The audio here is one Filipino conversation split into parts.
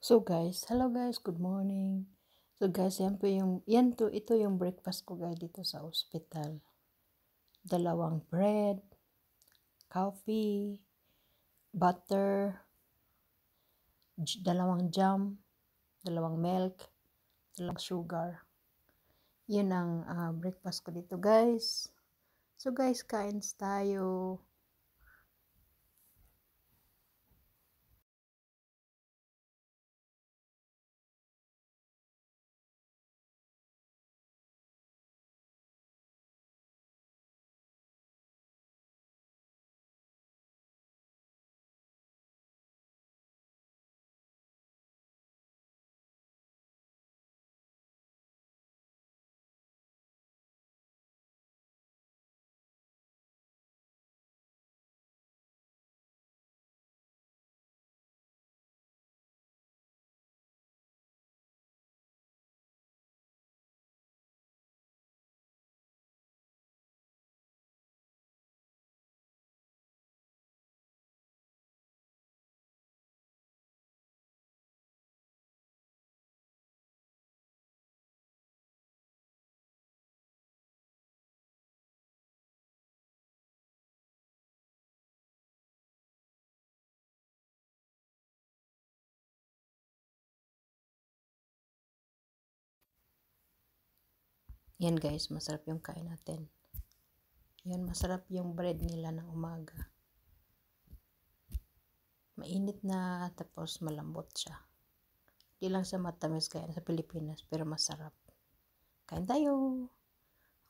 So guys, hello guys, good morning. So guys, ito yung breakfast ko guys dito sa ospital. Dalawang bread, coffee, butter, dalawang jam, dalawang milk, dalawang sugar. Yun ang breakfast ko dito guys. So guys, kain tayo. Yan guys, masarap yung kain natin. Yan, masarap yung bread nila ng umaga. Mainit na tapos malambot siya. Di lang siya matamis kaya sa Pilipinas pero masarap. Kain tayo!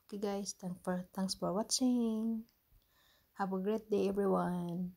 Okay guys, thanks for watching. Have a great day everyone.